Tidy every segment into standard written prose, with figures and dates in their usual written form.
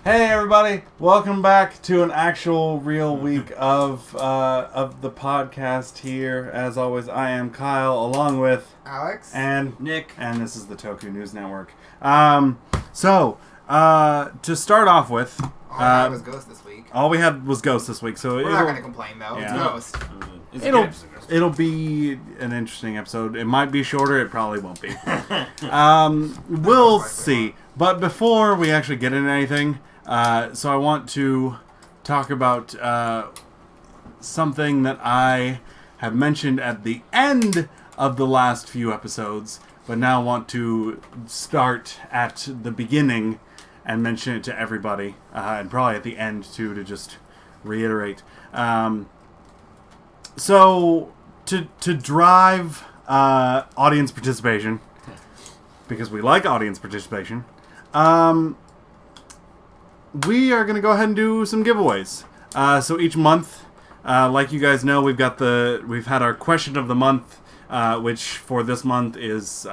Hey everybody! Welcome back to an actual real week of the podcast here. As always, I am Kyle, along with Alex and Nick, and this is the Toku News Network. To start off with, all I had was Ghost this week. all we had was Ghost this week. So We're not going to complain though. Yeah. It's Ghost. it'll be an interesting episode. It might be shorter. It probably won't be. We'll see. But before we actually get into anything, so I want to talk about something that I have mentioned at the end of the last few episodes, but now want to start at the beginning and mention it to everybody, and probably at the end too, to just reiterate. So to drive audience participation, because we like audience participation, we are going to go ahead and do some giveaways. So each month, like you guys know, we've had our question of the month, which for this month is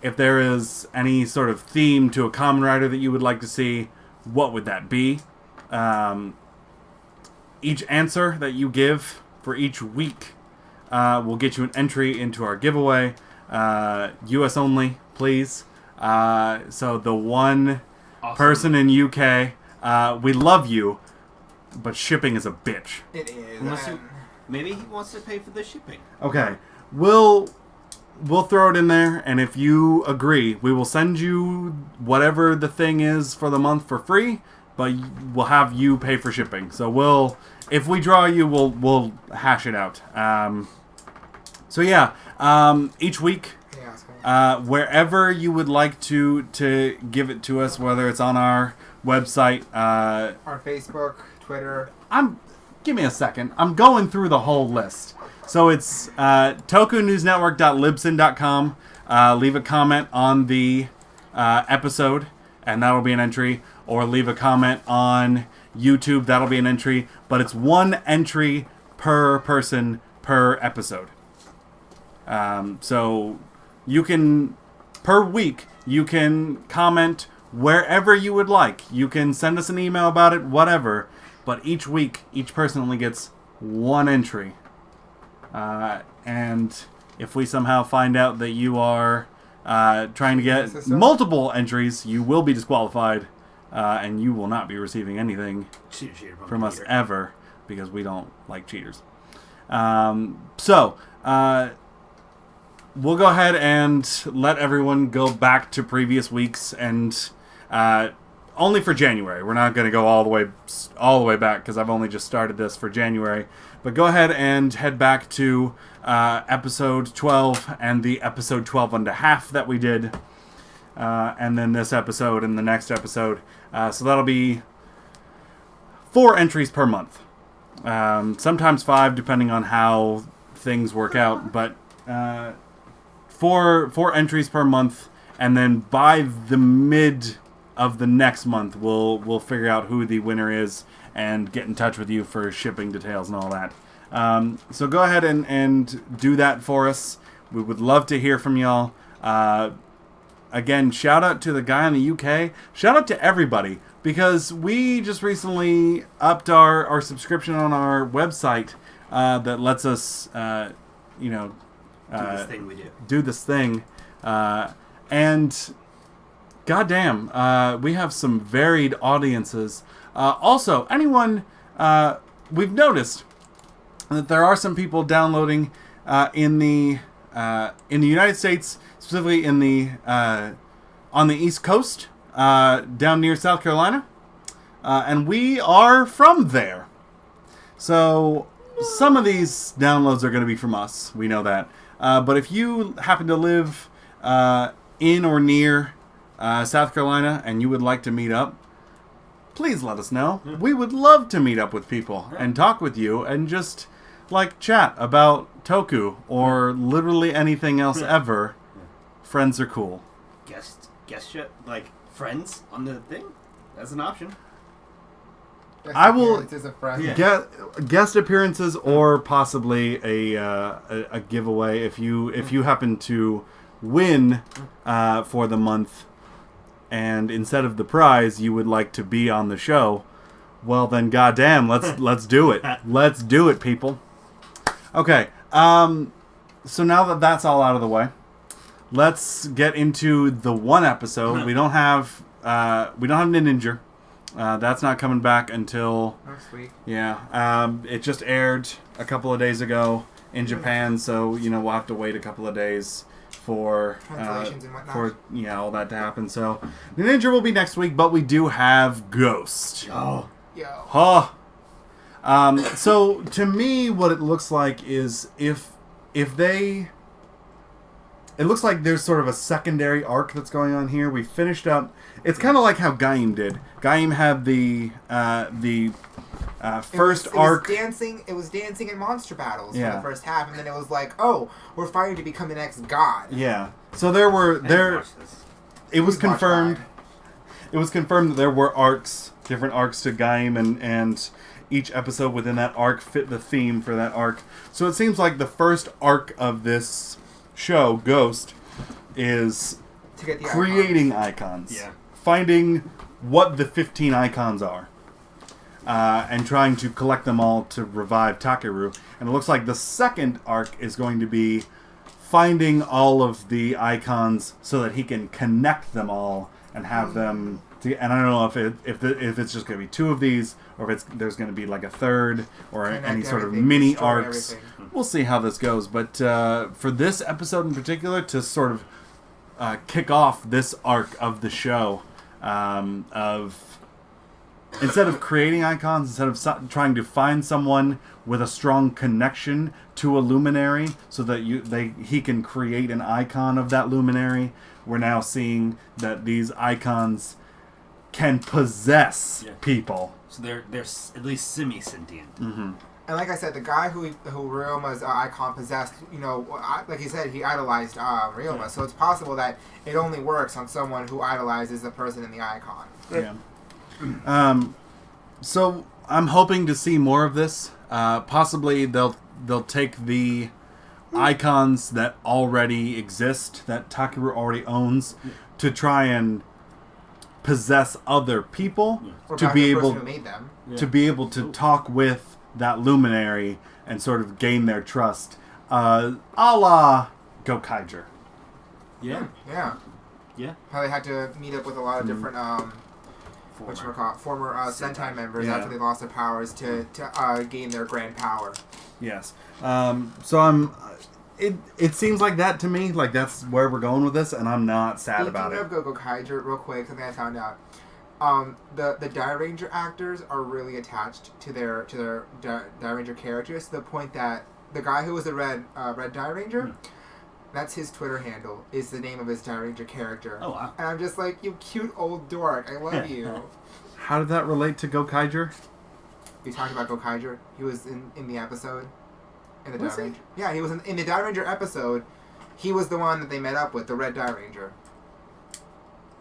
if there is any sort of theme to a Kamen Rider that you would like to see, what would that be? Each answer that you give for each week will get you an entry into our giveaway. US only, please. So the one person in UK, we love you, but shipping is a bitch. It is. Unless maybe he wants to pay for the shipping. Okay, we'll throw it in there, and if you agree, we will send you whatever the thing is for the month for free, but we'll have you pay for shipping. So if we draw you, we'll hash it out. So yeah, each week, wherever you would like to give it to us, whether it's on our website, our Facebook, Twitter. Give me a second. I'm going through the whole list. So it's tokunewsnetwork.libsyn.com. Leave a comment on the episode, and that'll be an entry. Or leave a comment on YouTube, that'll be an entry. But it's one entry per person per episode. So you can, per week, you can comment wherever you would like. You can send us an email about it, whatever. But each week, each person only gets one entry. And if we somehow find out that you are trying to get multiple entries, you will be disqualified. And you will not be receiving anything from us ever, because we don't like cheaters. We'll go ahead and let everyone go back to previous weeks, and only for January. We're not going to go all the way back, because I've only just started this for January. But go ahead and head back to episode 12 and the episode 12 and a half that we did, and then this episode and the next episode. So that'll be 4 entries per month, sometimes 5 depending on how things work out. But 4 entries per month, and then by the mid of the next month, we'll figure out who the winner is and get in touch with you for shipping details and all that. So go ahead and do that for us. We would love to hear from y'all. Again, shout out to the guy in the UK. Shout out to everybody, because we just recently upped our subscription on our website that lets us, do this thing we do. Do this thing. And goddamn, we have some varied audiences. Also, anyone, we've noticed that there are some people downloading in the United States, specifically in the on the East Coast, down near South Carolina, and we are from there. So some of these downloads are going to be from us. We know that. But if you happen to live in or near South Carolina and you would like to meet up, please let us know. Yeah. We would love to meet up with people and talk with you and just chat about Toku or literally anything else ever. Friends are cool. Guest friends on the thing? That's an option. I will get guest appearances or possibly a giveaway if you happen to win for the month. and instead of the prize, you would like to be on the show, well then, goddamn, let's do it. Let's do it, people. Okay. So now that that's all out of the way, let's get into the one episode. We don't have Ninja. That's not coming back until Next week. Yeah. It just aired a couple of days ago in Japan, so we'll have to wait a couple of days for Translations and whatnot. for all that to happen. So the Ninja will be next week, but we do have Ghost. Oh. Yo. Huh. So to me, what it looks like is if they, it looks like there's sort of a secondary arc that's going on here. We finished up. It's kind of like how Gaim did. Gaim had the first arc. It was dancing in monster battles for Yeah. the first half, and then it was like, oh, we're fighting to become the next god. Yeah. So there were It was Please watch confirmed. Gaim. It was confirmed that there were arcs, different arcs to Gaim, and each episode within that arc fit the theme for that arc. So it seems like the first arc of this show, Ghost, is To get the creating icons. Yeah. Finding what the 15 icons are. And trying to collect them all to revive Takeru. And it looks like the second arc is going to be finding all of the icons so that he can connect them all and have them. And I don't know if it's just going to be 2 of these, or if there's going to be like a third, or Connect any sort of everything, mini destroy arcs. everything. We'll see how this goes. But for this episode in particular, to sort of kick off this arc of the show, of instead of creating icons, instead of trying to find someone with a strong connection to a luminary so that he can create an icon of that luminary, we're now seeing that these icons can possess people. So they're at least semi-sentient. Mm-hmm. And like I said, the guy who Ryoma's icon possessed, like he said, he idolized Ryoma. Yeah. So it's possible that it only works on someone who idolizes the person in the icon. Yeah. So I'm hoping to see more of this. Possibly they'll take the icons that already exist, that Takeru already owns, to try and possess other people Or to back be the able person who made them. to talk with that luminary and sort of gain their trust, a la Gokaiger. Yeah. Yeah. Yeah. How they had to meet up with a lot of different former Sentai members Yeah. after they lost their powers to gain their grand power. Yes. So I'm. It seems like that to me. Like that's where we're going with this, and I'm not sad about it. Speaking of Gokaiger, real quick, something I found out. The Dairanger actors are really attached to their Dairanger characters to the point that the guy who was the red Dairanger, that's his Twitter handle, is the name of his Dairanger character. Oh wow. And I'm just like, you cute old dork, I love you. How did that relate to Gokaiger? We talked about Gokaiger. He was in the episode. In the Was he? Dairanger. Yeah, he was in the Dairanger episode. He was the one that they met up with, the red Dairanger.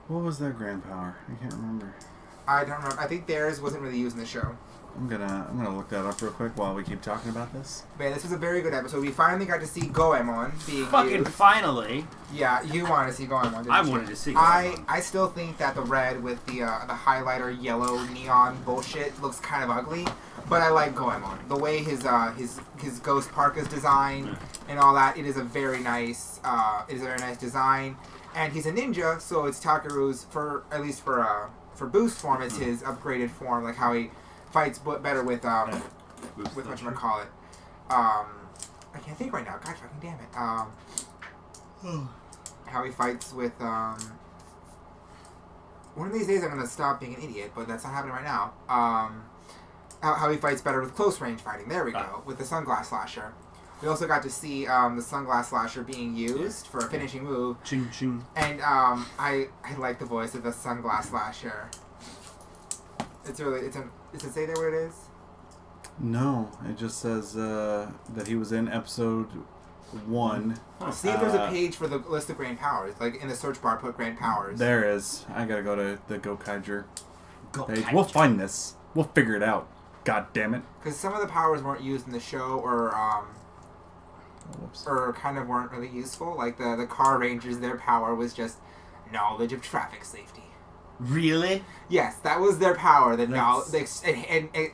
What was their grand power? I can't remember. I don't remember. I think theirs wasn't really used in the show. I'm gonna look that up real quick while we keep talking about this. Man, this was a very good episode. We finally got to see Goemon being Fucking used. finally. Yeah, you wanted to see Goemon, didn't I you? wanted to see I still think that the red with the highlighter yellow neon bullshit looks kind of ugly, but I like Goemon. The way his ghost park is designed and all that, it is a very nice design. And he's a ninja, so it's Takeru's for boost form. It's his upgraded form, like how he fights better with whatchamacallit. I can't think right now. God fucking damn it. How he fights with one of these days I'm gonna stop being an idiot, but that's not happening right now. How he fights better with close range fighting. There we go. With the sunglass slasher. We also got to see the sunglass slasher being used for a finishing move. Ching ching. And I like the voice of the sunglass slasher. Does it say there what it is? No, it just says that he was in episode 1. See if there's a page for the list of grand powers. Like in the search bar, put grand powers. There is. I gotta go to the Gokaiger page. Gokaiger. We'll find this. We'll figure it out. God damn it. Because some of the powers weren't used in the show, Whoops. or kind of weren't really useful. Like the car rangers, their power was just knowledge of traffic safety. Really? Yes, that was their power. That's-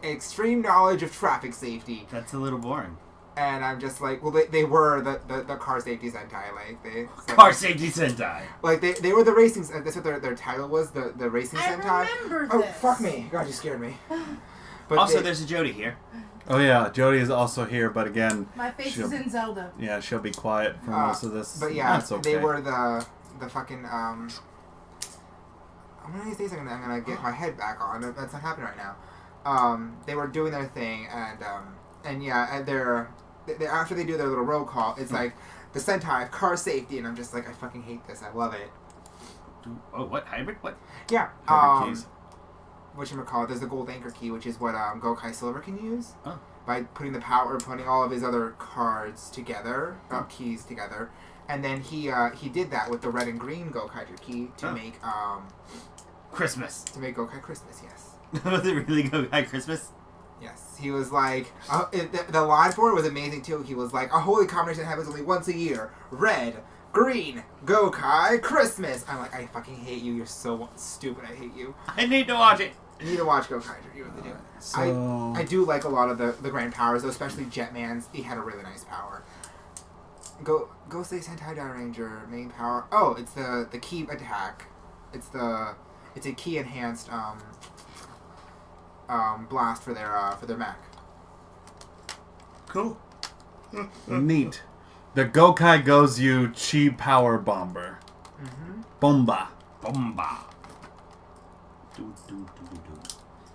Extreme knowledge of traffic safety. That's a little boring. And I'm just like, well, they were the car safety Sentai, like they Car Safety Sentai. like they were the racing. That's what their title was, the racing I Sentai. remember Oh this. fuck me! God, you scared me. But Also, there's a Jody here. Oh yeah, Jody is also here, but again, My face she'll- is in Zelda. yeah, she'll be quiet for most of this. But yeah, That's okay. they were the fucking One of these days I'm gonna get my head back on. That's not happening right now. They were doing their thing, and yeah, and they after they do their little roll call, it's like the Sentai car safety, and I'm just like, I fucking hate this. I love it. Oh, what? Hybrid? What? Yeah. Hybrid keys. Whatchamacallit, there's the gold anchor key, which is what Gokai Silver can use. Oh. By putting putting all of his other cards together, keys together. And then he did that with the red and green Gokaiger key to make Christmas. Gokai Christmas, yes. Was it really Gokai Christmas? Yes. He was like, the line for it was amazing too. He was like, a holy combination happens only once a year. Red, green, Gokai Christmas. I'm like, I fucking hate you. You're so stupid. I hate you. I need to watch it. You need to watch Gokaiger. You really do. So I do like a lot of the grand powers, though, especially Jetman's. He had a really nice power. Go say Sentai Dino Ranger main power. Oh, it's the key attack. It's a key enhanced blast for their mech. Cool. neat. The Gokai Gozyu Chi Power Bomber. Mm-hmm. Bomba. Bomba.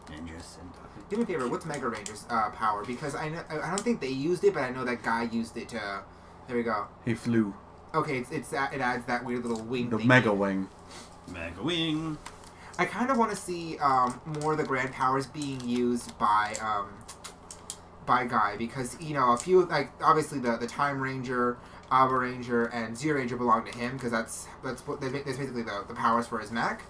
Ninja Sentai. Do me a favor. What's Mega Ranger's power? Because I don't think they used it, but I know that guy used it to. There we go. He flew. Okay, it adds that weird little wing. The thingy. Mega Wing. Mega Wing. I kind of want to see more of the grand powers being used by Guy, because a few, like, obviously the Time Ranger, Aba Ranger, and Zero Ranger belong to him, because that's basically the powers for his mech.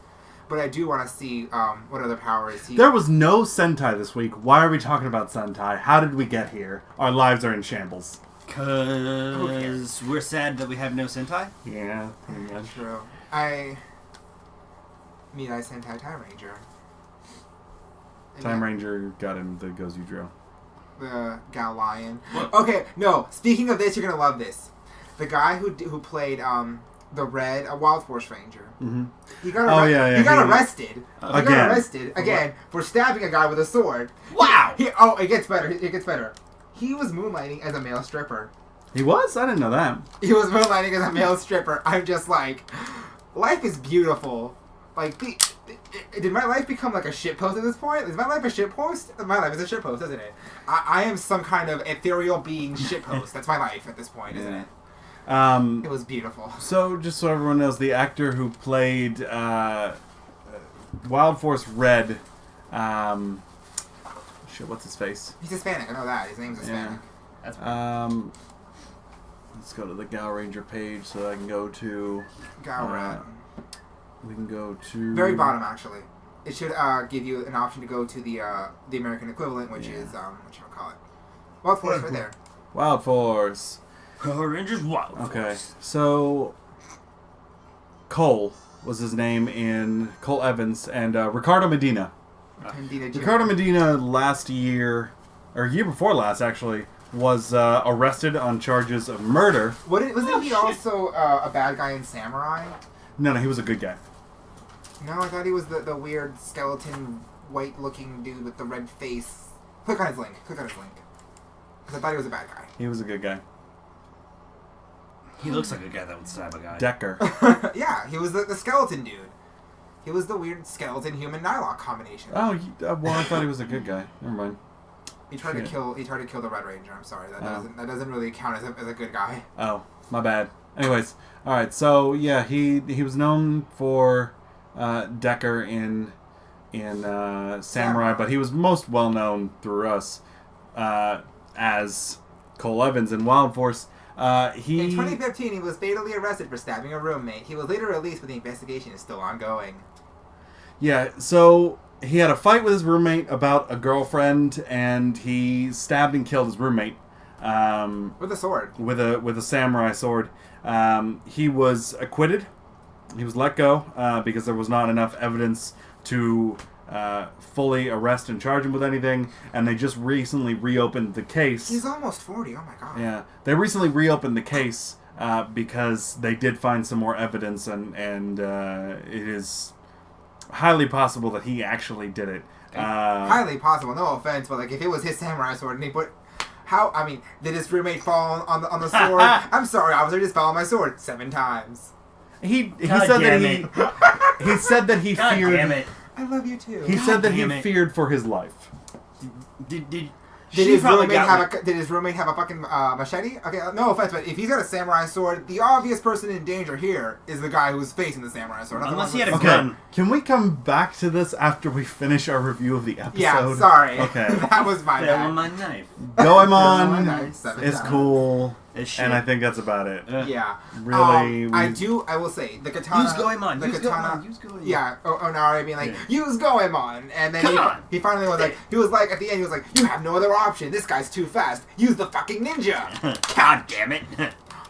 But I do want to see what other powers he. There was no Sentai this week. Why are we talking about Sentai? How did we get here? Our lives are in shambles. Cause we're sad that we have no Sentai. Yeah, pretty much. True. I Sentai Time Ranger. And Time yeah, Ranger got him the Gozyu drill. The Gal Lion. What? Okay, no. Speaking of this, you're gonna love this. The guy who played the red Wild Force Ranger. Mm-hmm. He got yeah, he got he- arrested. He Again. got arrested again for stabbing a guy with a sword. Wow. It gets better. It gets better. He was moonlighting as a male stripper. He was? I didn't know that. He was moonlighting as a male stripper. I'm just like, life is beautiful. Like, did my life become like a shitpost at this point? Is my life a shitpost? My life is a shitpost, isn't it? I am some kind of ethereal being shitpost. That's my life at this point, isn't it? It was beautiful. So, just so everyone knows, the actor who played Wild Force Red, what's his face? He's Hispanic. I know that. His name's Hispanic. That's Let's go to the Gal Ranger page so I can go to. Galrat. We can go to Very bottom, actually. It should give you an option to go to the American equivalent, which is whatchamacallit. Wild Force right there. Wild Force. Power Rangers Wild Okay, Force. so Cole was his name in Cole Evans and Ricardo Medina. And Dina Jr. Ricardo Medina last year, or year before last actually, was arrested on charges of murder. Wasn't he shit. also a bad guy in Samurai? No, he was a good guy. No, I thought he was the weird skeleton, white-looking dude with the red face. Click on his link. Because I thought he was a bad guy. He was a good guy. He looks like a guy that would stab a guy. Decker. Yeah, he was the skeleton dude. He was the weird skeleton-human Nylock combination. Oh, well, I thought he was a good guy. Never mind. He tried to shit. kill. He tried to kill the Red Ranger. I'm sorry. That Oh. doesn't really count as a good guy. Oh, my bad. Anyways, all right. So yeah, he was known for Decker in Samurai, but he was most well known through us as Cole Evans in Wild Force. In 2015, he was fatally arrested for stabbing a roommate. He was later released, but the investigation is still ongoing. Yeah, so he had a fight with his roommate about a girlfriend, and he stabbed and killed his roommate With a sword. with a samurai sword. He was acquitted he was let go because there was not enough evidence to fully arrest and charge him with anything, and they just recently reopened the case. He's almost 40. Oh my god. Yeah, they recently reopened the case because they did find some more evidence, and it is highly possible that he actually did it. Highly possible. No offense, but like if it was his samurai sword and he put. How? I mean, did his roommate fall on the sword? I'm sorry, officer, just fell on my sword 7 times. He God said that damn he said that he God feared. damn it. I love you too. He said that he damn it. feared for his life. Did Did she his, probably roommate got have like- a, did his roommate have a fucking machete? Okay, no offense, but if he's got a samurai sword, the obvious person in danger here is the guy who's facing the samurai sword. not the Unless one he had with a the- Okay, gun. can we come back to this after we finish our review of the episode? Yeah, sorry. Okay. That was my Fell on bad. my knife. Goemon Nice. 7 is times. cool, It's shit. and I think that's about it. Yeah. Really, I will say, the katana... Use Goemon. The Use katana... Goemon. Use Goemon. Yeah, Onari being like, Yeah. use Goemon, and then Come on. he finally was like, at the end, he was like, you have no other option, this guy's too fast, use the fucking ninja! God damn it.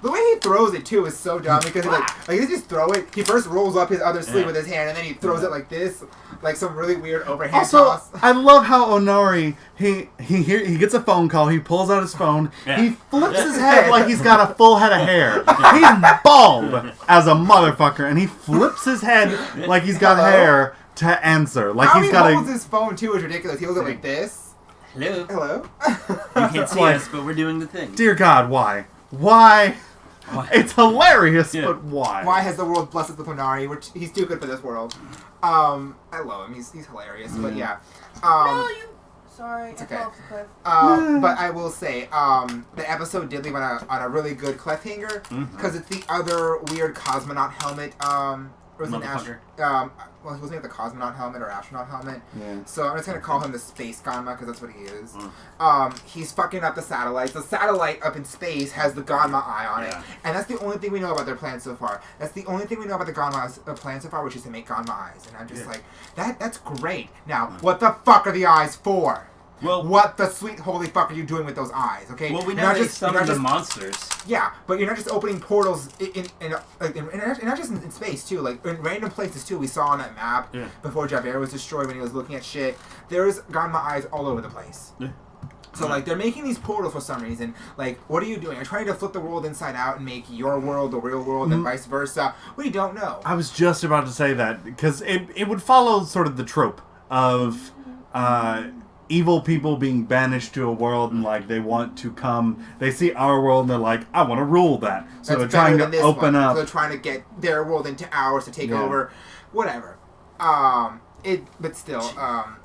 The way he throws it, too, is so dumb, because he just throw it, he first rolls up his other sleeve Yeah. with his hand, and then he throws it like this, like some really weird overhand Also, toss. I love how Onari he gets a phone call. He pulls out his phone. Yeah. He flips his head like he's got a full head of hair. He's bald as a motherfucker, and he flips his head like he's got Hello? hair to answer. Like How he's he got holds a. his phone, too, is ridiculous. He holds it like this. Hello. Hello? You can't see Like- us, but we're doing the thing. Dear God, why? Why? Why? It's hilarious, Yeah. but why? Why has the world blessed us with Onari? He's too good for this world. I love him. He's hilarious. But yeah. No, you. Sorry, It's I okay. fell off the cliff. But I will say, the episode did leave on a really good cliffhanger because it's the other weird cosmonaut helmet. Was an Motherfucker. well, he wasn't the cosmonaut helmet or astronaut helmet. Yeah. So I'm just gonna call him the space Ganma because that's what he is. Mm. He's fucking up the satellites. The satellite up in space has the Ganma eye on it, Yeah. and that's the only thing we know about their plan so far. That's the only thing we know about the Ganma's plan so far, which is to make Ganma eyes. And I'm just Yeah. like, that's great. Now, what the fuck are the eyes for? Well, What the sweet holy fuck are you doing with those eyes? Okay. well, we You're know not they just- you're summon not the just- monsters. Yeah, but you're not just opening portals in not just in space too, like in random places too. We saw on that map Yeah. before Javert was destroyed when he was looking at shit. There's Ganma eyes all over the place. Yeah. So like they're making these portals for some reason. Like, what are you doing? Are you trying to flip the world inside out and make your world the real world and vice versa? We don't know. I was just about to say that because it would follow sort of the trope of evil people being banished to a world and like they want to come. They see our world and they're like, I want to rule that. So That's they're trying better to than this open one. up. So they're trying to get their world into ours to take Yeah. over. Whatever. But still,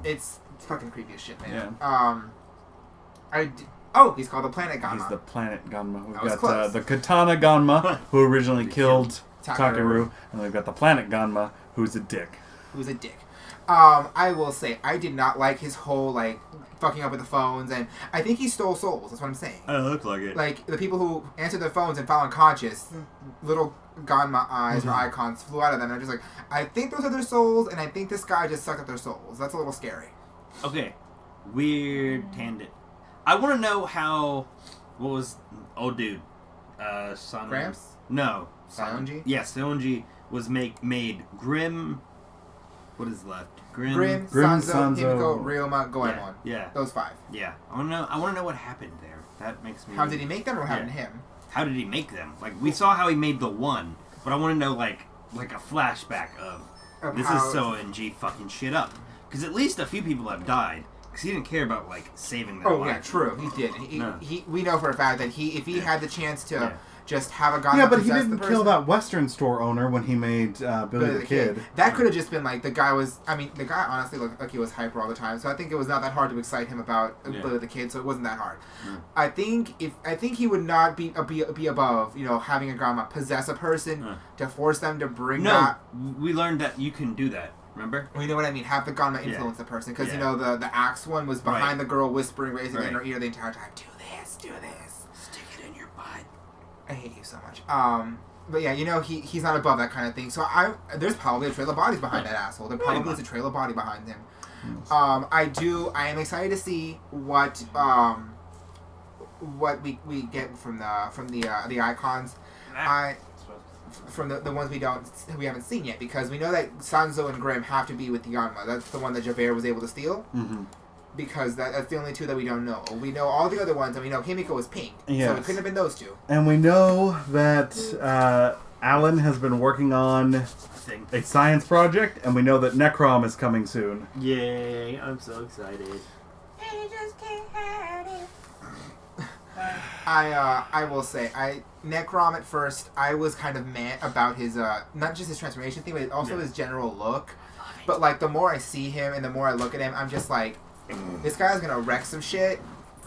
it's fucking creepy as shit, man. He's called the Planet Ganma. He's the planet Ganma. We've That was got close. the Katana Ganma, who originally killed Takeru. Takeru, and we've got the planet Ganma, who's a dick. Who's a dick. I will say, I did not like his whole, like, fucking up with the phones, and I think he stole souls, that's what I'm saying. It looks like it. Like, the people who answered their phones and fell unconscious, little Ganma eyes or icons flew out of them, and I'm just like, I think those are their souls, and I think this guy just sucked at their souls. That's a little scary. Okay, weird tangent. I want to know how. What was old dude? Son. Gramps? No. Saionji? Yes, Saionji was made Grim. What is left? Grim, Grim, Sanzo, Sanzo. Himiko, Ryoma, Goemon. Yeah. Those 5. Yeah. I want to know what happened there. That makes me. How did he make them or what Yeah. happened to him? How did he make them? Like we saw how he made the one, but I want to know like a flashback of this how- is Saionji fucking shit up. Because at least a few people have died. Because he didn't care about like saving their Oh life. yeah, true. He did. No. We know for a fact that if he had the chance to Yeah. just have a Ganma Yeah, but he possess didn't the kill person, that Western store owner when he made Billy the Kid. That could have just been like the guy was. I mean, the guy honestly looked like he was hyper all the time. So I think it was not that hard to excite him about Yeah. Billy the Kid. So it wasn't that hard. Mm. I think he would not be above having a Ganma possess a person Mm. to force them to bring No, that. we learned that you can do that. Remember? Well, you know what I mean? Have the Ganma Yeah. influence the person. Because, Yeah. the axe one was behind Right. the girl whispering, raising it in her Right. ear the entire time. Do this, do this. Stick it in your butt. I hate you so much. But yeah, he's not above that kind of thing. So there's probably a trail of bodies behind that asshole. There probably is a trail of body behind him. I am excited to see what we get from the icons. from the ones we haven't seen yet, because we know that Sanzo and Grim have to be with Yanma. That's the one that Javert was able to steal. Mm-hmm. Because that's the only two that we don't know. We know all the other ones, and we know Himiko is pink. Yes. So it couldn't have been those two. And we know that Alan has been working on Thing. a science project, and we know that Necrom is coming soon. Yay! I'm so excited. He just can't hide it. I will say, Necrom at first, I was kind of mad about his, not just his transformation thing, but also his general look. But, like, the more I see him and the more I look at him, I'm just like, this guy's gonna wreck some shit,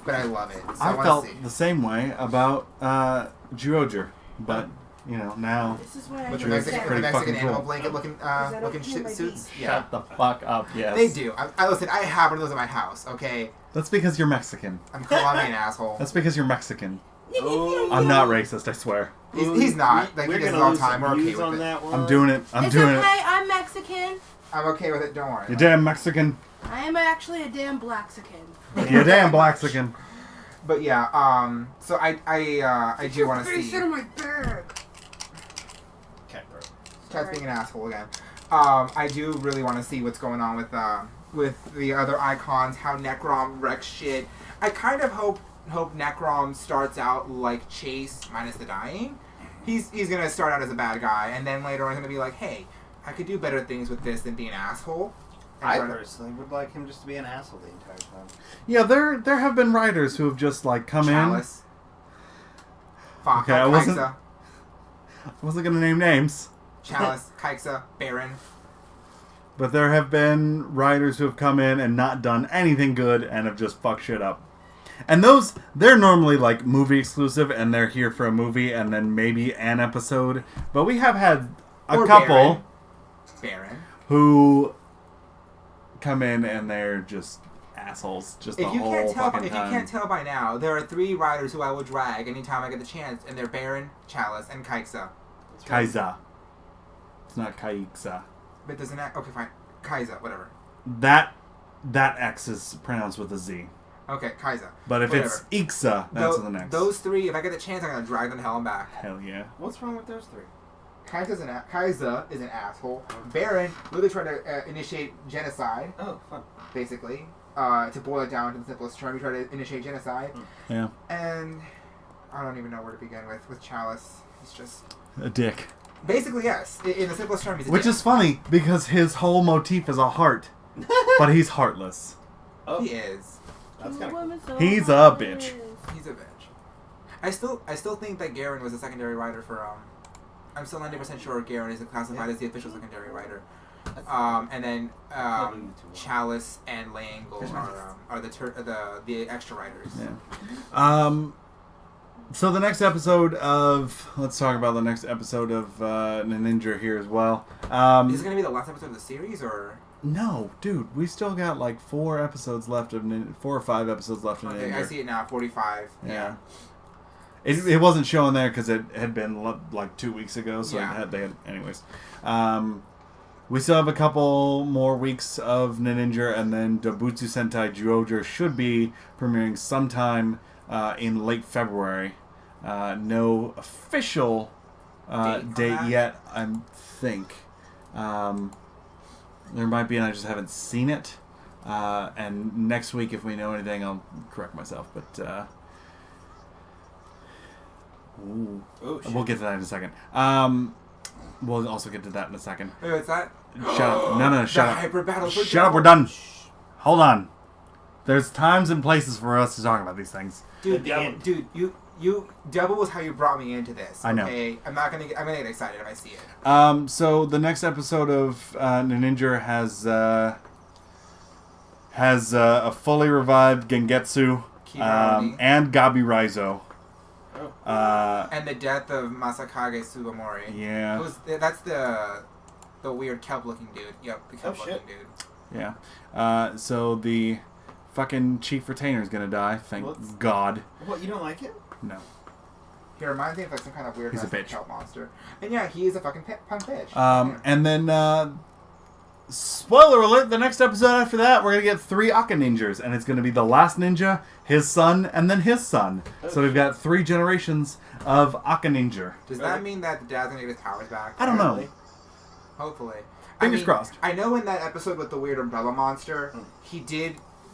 but I love it. So I I want felt to see. the same way about Zyuohger, but, you know, now... This is what I With the Sure, Mexican, it's pretty Mexican fucking animal cool. blanket looking okay looking with my suits. Yeah. Shut the fuck up, yes. They do. Listen, I have one of those in my house, okay? That's because you're Mexican. I'm Colombian, asshole. That's because you're Mexican. Oh, I'm not racist, I swear. He's not. Like, We're he does it gonna all lose the time. We're some okay views with on it. that one. I'm doing it. I'm It's doing okay, it. I'm Mexican. I'm okay with it. Don't worry. You damn Mexican. I am actually a damn Blaxican. You damn Blaxican. But yeah, so I do want to Face see. out of my bag. Cat bro. Cat's being an asshole again. I do really want to see what's going on with the other icons. How Necrom wrecks shit. I kind of hope Necrom starts out like Chase minus the dying. He's gonna start out as a bad guy, and then later on he's gonna be like, hey, I could do better things with this than being an asshole. And I try to- personally would like him just to be an asshole the entire time. Yeah, there have been writers who have just, like, come Chalice. Okay, I wasn't- Kai'Sa. in. I wasn't going to name names. Chalice, Kai'Sa, Baron. But there have been writers who have come in and not done anything good and have just fucked shit up. And those, they're normally like movie exclusive and they're here for a movie and then maybe an episode. But we have had a Or couple Baron. who come in and they're just assholes just the If you whole can't tell, fucking if you time. can't tell by now, there are 3 writers who I will drag anytime I get the chance, and they're Baron, Chalice, and Kai'Sa. Kai'Sa. It's not Kai'Sa. But doesn't that? Okay, fine. Kai'Sa, whatever. That X is pronounced with a Z. Okay, Kai'Sa. But if it's Whatever. Ixa, that's the next. Those 3, if I get the chance, I'm gonna drag them hell and back. Hell yeah. What's wrong with those 3? Kai'Sa is an asshole. Baron literally tried to initiate genocide, Oh, fun. basically. To boil it down to the simplest term, he tried to initiate genocide. Yeah. And I don't even know where to begin with Chalice. He's just... A dick. Basically, yes. In the simplest term, he's a Which dick. is funny because his whole motif is a heart, but he's heartless. Oh, He is. that's kind of cool. He's a bitch. He's a bitch. I still think that Garen was a secondary writer for I'm still 90% sure Garen is classified as the official secondary writer. And then Probably too well. Chalice and Langle are the extra writers. Yeah. So the next episode of... Let's talk about the next episode of Ninja here as well. Is it gonna be the last episode of the series, or? No, dude. We still got like 4 episodes left of 4 or 5 episodes left of Okay, Ninja. I see it now. 45. Yeah. It wasn't showing there because it had been like 2 weeks ago, so Yeah. they had anyways. We still have a couple more weeks of Ninja, and then Dobutsu Sentai Zyuohger should be premiering sometime in late February. No official Date date for that? yet, I think. There might be, and I just haven't seen it. And next week, if we know anything, I'll correct myself. But ooh. Oh, shit. We'll get to that in a second. We'll also get to that in a second. Wait, what's that? Shut up. No, shut the up. Hyper battle for Shut up, we're done. Hold on. There's times and places for us to talk about these things. Dude, At the end. dude, you double was how you brought me into this. I know. Okay? I'm gonna get excited if I see it. So the next episode of Ninja has a fully revived Gengetsu Kibarani. and Gabi Raizo. Oh. And the death of Masakage Sugimori. Yeah. That's the weird kelp-looking dude. Yep, the kelp-looking shit. dude. Yeah. So the fucking chief retainer is gonna die. Thank What's- God. What, you don't like him? No. He reminds me of like some kind of weird He's a wrestling bitch. kelp monster. And yeah, he is a fucking punk bitch. And then spoiler alert, the next episode after that, we're going to get 3 Aka ninjas, and it's going to be the last ninja, his son, and then his son. So we've got 3 generations of Aka ninja. Does that mean that the dad's gonna get his powers back? I don't know. Hopefully. Fingers crossed. I know in that episode with the weird umbrella monster, he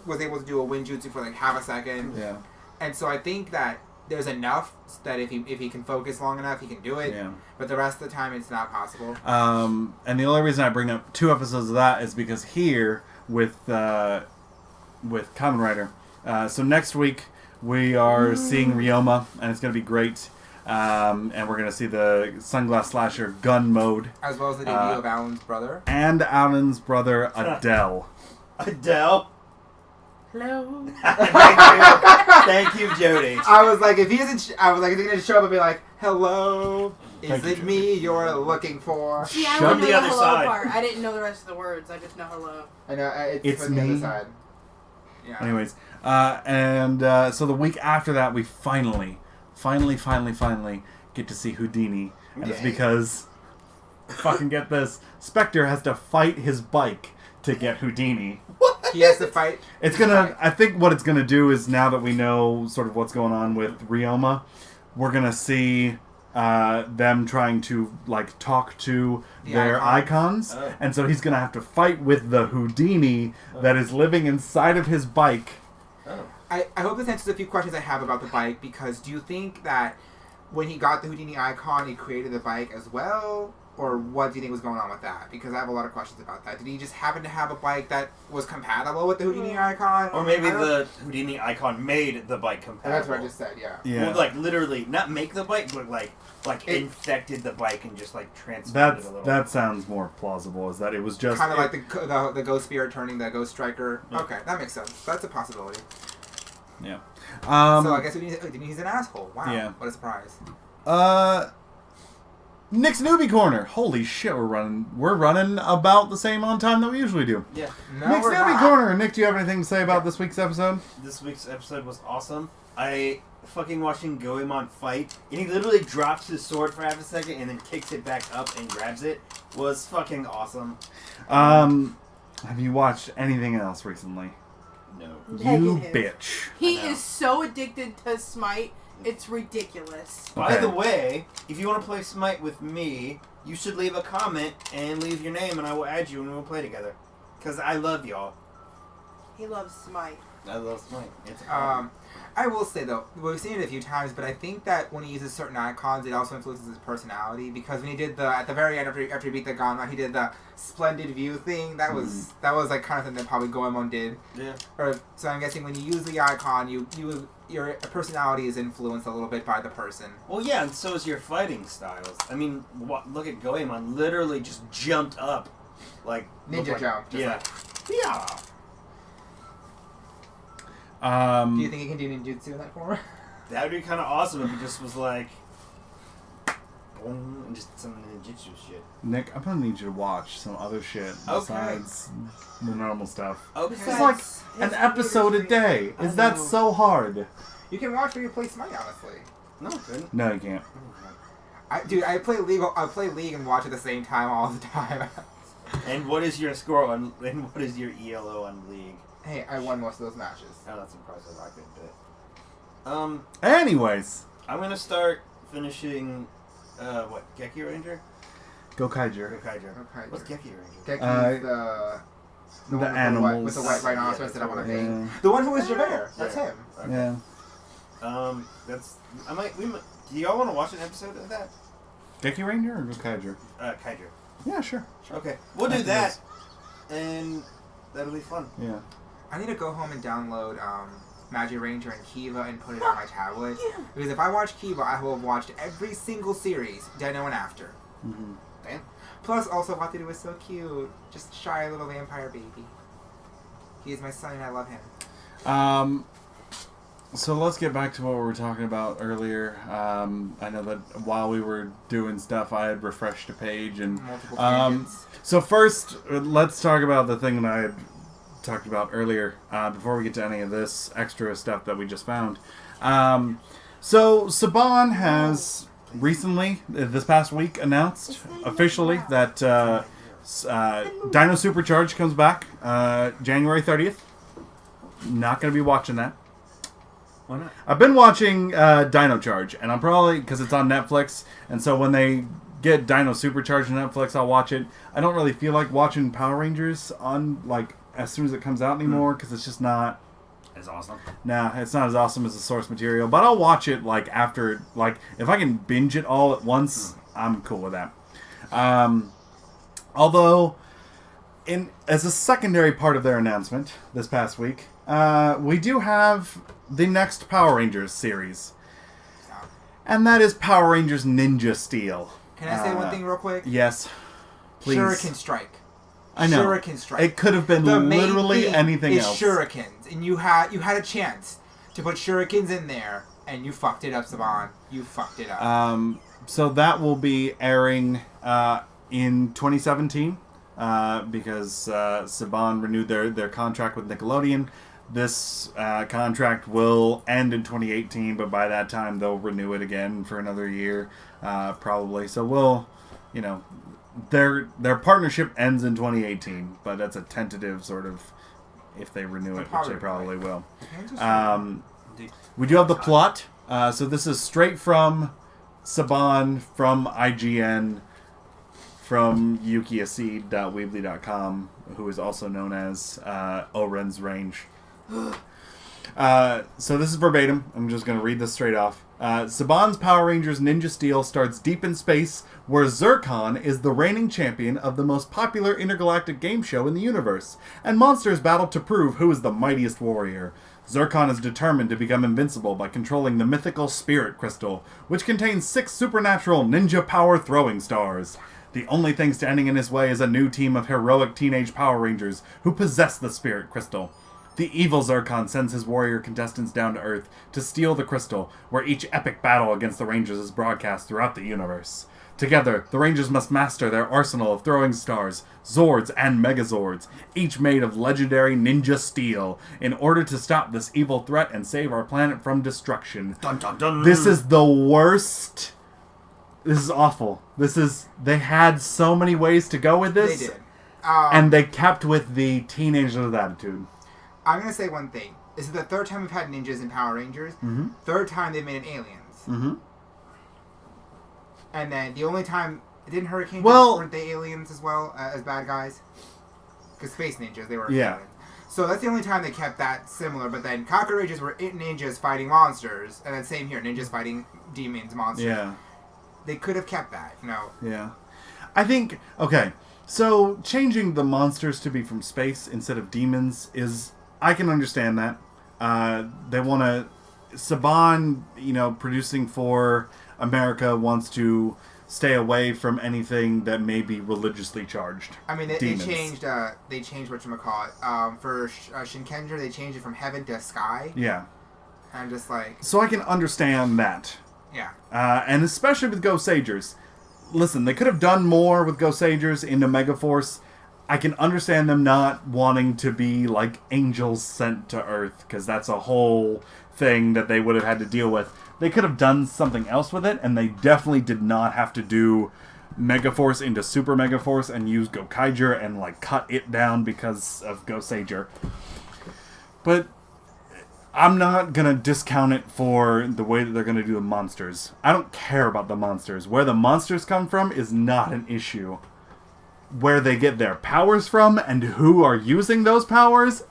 was able to do a Winjutsu for like half a second. Yeah. And so I think that there's enough that if he can focus long enough, he can do it. Yeah. But the rest of the time, it's not possible. And the only reason I bring up 2 episodes of that is because here with Kamen Rider, so next week we are seeing Ryoma, and it's going to be great. And we're going to see the Sunglass Slasher gun mode. As well as the debut of Alan's brother. And Alan's brother, Adele. Adele. Hello. Thank you, Jody. I was like, if he isn't, I was like, is he gonna show up and be like, "Hello, Thank is you, it me you're looking for?" See, I Shut only know the the other hello side. part. I didn't know the rest of the words. I just know hello. I know It's from the other me. side. Yeah. Anyways, so the week after that, we finally get to see Houdini, and it's Yay. because, fucking get this, Spectre has to fight his bike to get Houdini. He has to fight. It's gonna. I think what it's gonna do is, now that we know sort of what's going on with Ryoma, we're gonna see them trying to like talk to The their icons, Oh. and so he's gonna have to fight with the Houdini that is living inside of his bike. Oh. I hope this answers a few questions I have about the bike, because do you think that when he got the Houdini icon, he created the bike as well? Or what do you think was going on with that? Because I have a lot of questions about that. Did he just happen to have a bike that was compatible with the Houdini icon? Or maybe I don't- the Houdini icon made the bike compatible. That's what I just said, yeah. Yeah, Well, like literally, not make the bike, but like It- infected the bike and just like transformed it a little. that sounds more plausible. Is that it was just Kind of like the Ghost Spirit turning the Ghost Striker. Yeah. Okay, that makes sense. That's a possibility. yeah. So I guess Houdini's an asshole. Wow. Yeah. What a surprise. Nick's Newbie Corner. Holy shit, we're running about the same on time that we usually do. Yeah. No, Nick's we're Newbie not. Corner. Nick, do you have anything to say about this week's episode? This week's episode was awesome. I fucking watching Goemon fight, and he literally drops his sword for half a second and then kicks it back up and grabs it. Was fucking awesome. Have you watched anything else recently? No. You Negative. bitch. He I know. is so addicted to Smite. It's ridiculous. By Okay. the way, if you want to play Smite with me, you should leave a comment and leave your name, and I will add you and we'll play together. Because I love y'all. He loves Smite. I love Smite. It's I will say though, we've seen it a few times, but I think that when he uses certain icons, it also influences his personality. Because when he did at the very end after he beat the Ganma, he did the splendid view thing. That was like kind of thing that probably Goemon did. yeah. So I'm guessing when you use the icon, your personality is influenced a little bit by the person. Well, yeah, and so is your fighting styles. I mean, look at Goemon. Literally just jumped up. Like... Ninja looked jump, just Yeah. like- Yeah. Do you think he can do ninjutsu in that form? That would be kind of awesome if he just was like... boom, and just some ninjutsu shit. Nick, I'm gonna need you to watch some other shit besides the normal stuff. Okay. It's like an episode a day. Is that so hard? You can watch where you play Smite, honestly. No, I couldn't. No, you can't. I play League. I play League and watch at the same time all the time. And what is your score on... And what is your ELO on League? Hey, I won most of those matches. Oh, that's impressive. I couldn't do it. Anyways, I'm gonna start finishing... what? Geki Ranger? go Kaiger. Or Kaiger? Okay. What's Geki Ranger? Geki's The one animals. with the white rhinoceros that I want to Yeah. think. The one who was Javert. That's Yeah. him. Okay. Yeah. That's... do y'all want to watch an episode of that? Dickie Ranger or go Kaiger? Kaiger. Yeah, sure. Okay. We'll do After that. And that'll be fun. Yeah. I need to go home and download Magic Ranger and Kiva and put it on my tablet. Because if I watch Kiva, I will have watched every single series, Deno and After. Mm-hmm. Damn. Plus, also, Wataru was so cute. Just shy little vampire baby. He is my son and I love him. So let's get back to what we were talking about earlier. I know that while we were doing stuff, I had refreshed a page, and Multiple tangents. so first, let's talk about the thing that I had talked about earlier. Before we get to any of this extra stuff that we just found. So Saban has recently, this past week, announced officially that Dino Supercharge comes back January 30th. Not going to be watching that. Why not? I've been watching Dino Charge, and I'm probably, because it's on Netflix, and so when they get Dino Supercharge on Netflix, I'll watch it. I don't really feel like watching Power Rangers on, like, as soon as it comes out anymore, because it's just not... It's awesome. Nah, it's not as awesome as the source material, but I'll watch it, like, after, like, if I can binge it all at once, I'm cool with that. Although, as a secondary part of their announcement this past week, we do have the next Power Rangers series. And that is Power Rangers Ninja Steel. Can I say one thing real quick? Yes. Please. Shuriken Strike. I know. Shuriken Strike. It could have been The main literally theme anything is else. Shurikens, and you had a chance to put Shurikens in there, and you fucked it up, Saban. You fucked it up. So that will be airing in 2017 because Saban renewed their contract with Nickelodeon. This contract will end in 2018, but by that time they'll renew it again for another year, probably. So we'll, their partnership ends in 2018, but that's a tentative sort of if they renew it, which they probably will. We do have the plot. So this is straight from Saban, from IGN, from yukiacid.weebly.com, who is also known as Oren's Range. So this is verbatim. I'm just going to read this straight off. Saban's Power Rangers Ninja Steel starts deep in space, where Zircon is the reigning champion of the most popular intergalactic game show in the universe, and monsters battle to prove who is the mightiest warrior. Zircon is determined to become invincible by controlling the mythical Spirit Crystal, which contains 6 supernatural ninja power throwing stars. The only thing standing in his way is a new team of heroic teenage Power Rangers who possess the Spirit Crystal. The evil Zircon sends his warrior contestants down to Earth to steal the crystal, where each epic battle against the Rangers is broadcast throughout the universe. Together, the Rangers must master their arsenal of throwing stars, Zords, and Megazords, each made of legendary ninja steel, in order to stop this evil threat and save our planet from destruction. Dun dun dun. This is the worst. This is awful. They had so many ways to go with this. They did. And they kept with the teenagers with attitude. I'm going to say one thing. This is the third time we've had ninjas in Power Rangers. Mm-hmm. Third time they made an aliens. Mm-hmm. And then the only time... Didn't Hurricane weren't they aliens as well as bad guys? Because space ninjas, they were aliens. So that's the only time they kept that similar. But then Kaku Rangers were ninjas fighting monsters. And then same here, ninjas fighting demons, monsters. Yeah. They could have kept that, Yeah. I think... Okay. So, changing the monsters to be from space instead of demons is... I can understand that. They want to... Saban, producing for America, wants to stay away from anything that may be religiously charged. I mean, they Demons. changed whatchamacallit. For Shinkenger, they changed it from heaven to sky. Yeah. And just like... So I can understand that. Yeah. And especially with Go Sagers. Listen, they could have done more with Go Sagers into Megaforce. I can understand them not wanting to be like angels sent to Earth, because that's a whole thing that they would have had to deal with. They could have done something else with it, and they definitely did not have to do Megaforce into Super Megaforce and use Gokaiger and like cut it down because of Go Sager. But I'm not going to discount it for the way that they're going to do the monsters. I don't care about the monsters. Where the monsters come from is not an issue. Where they get their powers from and who are using those powers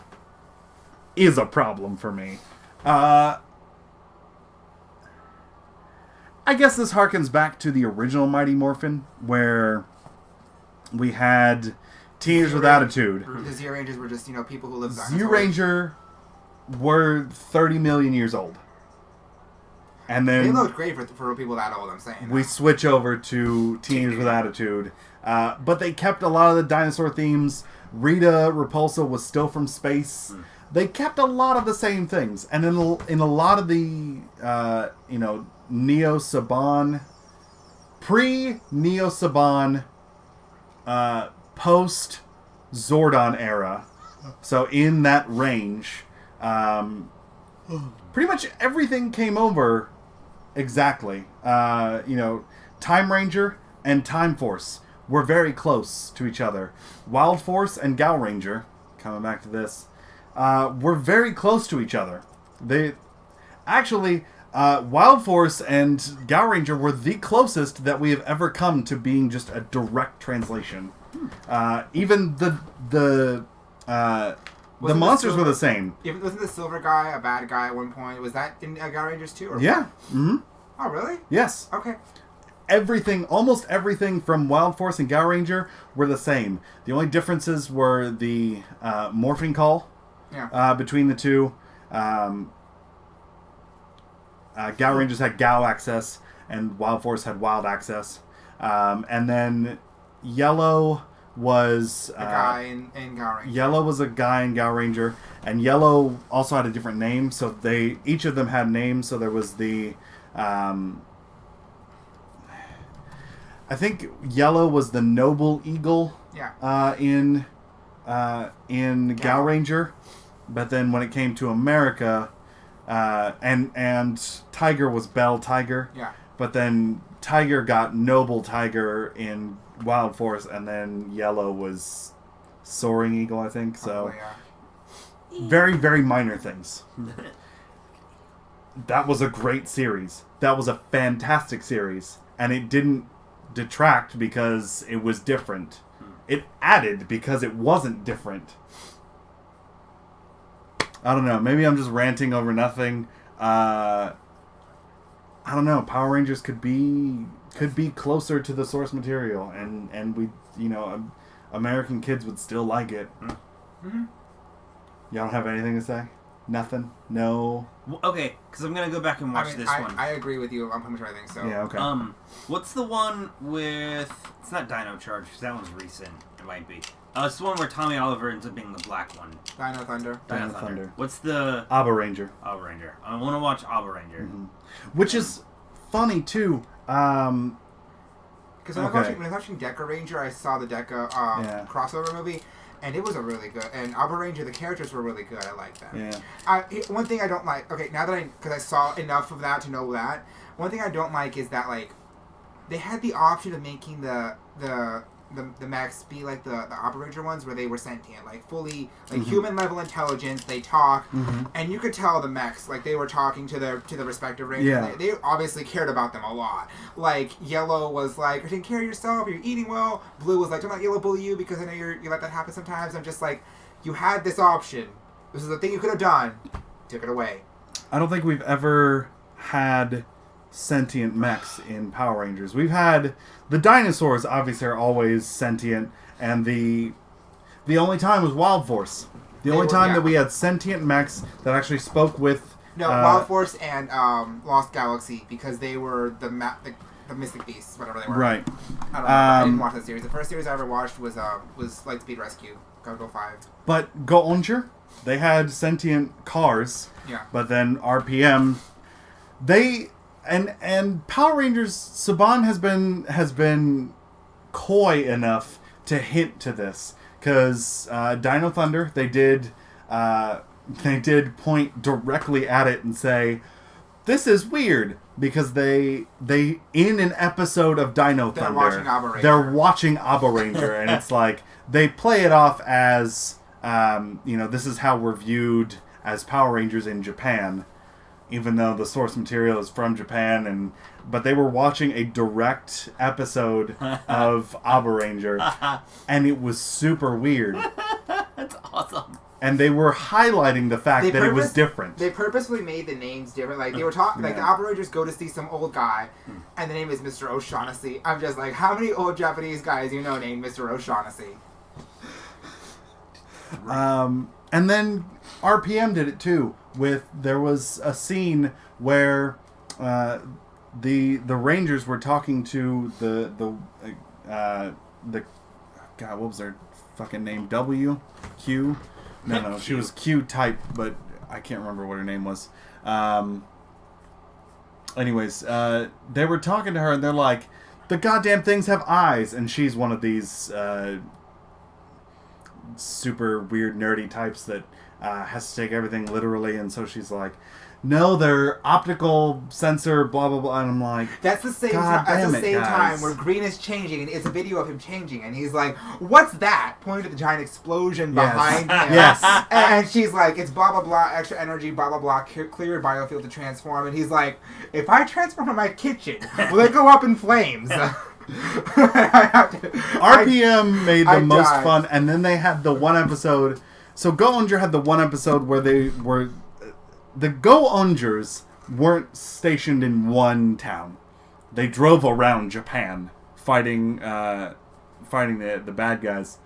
is a problem for me. I guess this harkens back to the original Mighty Morphin, where we had Teenagers with Attitude. The Z-Rangers were just, people who live dinosaurs. Z-Ranger were 30 million years old. And then they looked great for people that old, I'm saying. we switch over to Teenagers with Attitude. But they kept a lot of the dinosaur themes. Rita Repulsa was still from space. They kept a lot of the same things. And in a lot of the, Neo Saban, pre-Neo Saban, post-Zordon era, so in that range, pretty much everything came over exactly. Time Ranger and Time Force were very close to each other. Wild Force and Gal Ranger, coming back to this, were very close to each other. They actually, Wild Force and Gal Ranger were the closest that we have ever come to being just a direct translation. Even the Wasn't monsters the were the same. Wasn't the silver guy a bad guy at one point? Was that in Power Rangers too? Or Yeah. Mm-hmm. Oh, really? Yes. Okay. Almost everything from Wild Force and Gal Ranger were the same. The only differences were the morphing call between the two. Gal Rangers had Gal access, and Wild Force had Wild access. And then Yellow was A guy in Power Rangers. Yellow was a guy in Gal Ranger, and Yellow also had a different name. So each of them had names. So there was the I think Yellow was the Noble Eagle. Yeah. In Gal Ranger, but then when it came to America, and Tiger was Bell Tiger. Yeah. But then Tiger got Noble Tiger in Wild Force, and then Yellow was Soaring Eagle, I think. So very, very minor things. That was a great series. That was a fantastic series, and it didn't detract because it was different. It added because it wasn't different. I don't know. Maybe I'm just ranting over nothing. I don't know. Power Rangers could be closer to the source material, and we, American kids would still like it. Mm-hmm. Y'all don't have anything to say? Nothing? No? Well, okay, because I'm gonna go back and watch this one. I agree with you on pretty much everything. So Yeah, okay. What's the one with? It's not Dino Charge, because that one's recent. It might be. It's the one where Tommy Oliver ends up being the black one. Dino Thunder. Dino Thunder. What's the Abba Ranger. Abba Ranger? I want to watch Abba Ranger. Mm-hmm. Which is funny, too. Because when Okay. I was watching Deca Ranger, I saw the Deca crossover movie, and it was a really good. And Abba Ranger, the characters were really good. I like them. Yeah. One thing I don't like. Okay, now that because I saw enough of that to know that. One thing I don't like is that they had the option of making the mechs be like the Abba Ranger ones where they were sentient, fully human level intelligence. They talk, and you could tell the mechs they were talking to the respective rangers. Yeah. They obviously cared about them a lot. Yellow was like, "You're taking care of yourself. You're eating well." Blue was like, "Don't let Yellow bully you because I know you let that happen sometimes." I'm just like, you had this option. This is the thing you could have done. Took it away. I don't think we've ever had sentient mechs in Power Rangers. We've had the dinosaurs obviously are always sentient, and the only time was Wild Force. The only time that we had sentient mechs that actually spoke with Wild Force and Lost Galaxy, because they were the Mystic Beasts, whatever they were. Right. I don't know. I didn't watch that series. The first series I ever watched was Lightspeed Rescue, Go 5. But Go Onger, they had sentient cars. Yeah. But then RPM, they and Power Rangers, Saban has been coy enough to hint to this, because Dino Thunder, they did point directly at it and say, this is weird, because they in an episode of Dino Thunder, they're watching Abba Ranger, and it's like they play it off as this is how we're viewed as Power Rangers in Japan, even though the source material is from Japan, but they were watching a direct episode of Abba Ranger, and it was super weird. That's awesome. And they were highlighting the fact that it was different. They purposely made the names different. They were talking, the Abba Rangers go to see some old guy, and the name is Mr. O'Shaughnessy. I'm just like, how many old Japanese guys you know named Mr. O'Shaughnessy? And then RPM did it too. There was a scene where the Rangers were talking to the God, what was their fucking name? Q? No, she was Q type, but I can't remember what her name was. Anyways, they were talking to her, and they're like, the goddamn things have eyes, and she's one of these super weird nerdy types that has to take everything literally, and so she's like, no, they're optical sensor, blah blah blah, and I'm like, That's the same God time. That's damn the it, same guys. time where Green is changing, and it's a video of him changing, and he's like, "What's that?" Pointing to the giant explosion Yes. behind him. Yes. And she's like, "It's blah blah blah, extra energy, blah blah blah, clear biofield to transform." And he's like, "If I transform in my kitchen, will it go up in flames?" RPM made the I most died. fun, and then they had the one episode. So Go-Onger had the one episode where they were the Go-Ongers weren't stationed in one town. They drove around Japan fighting the bad guys.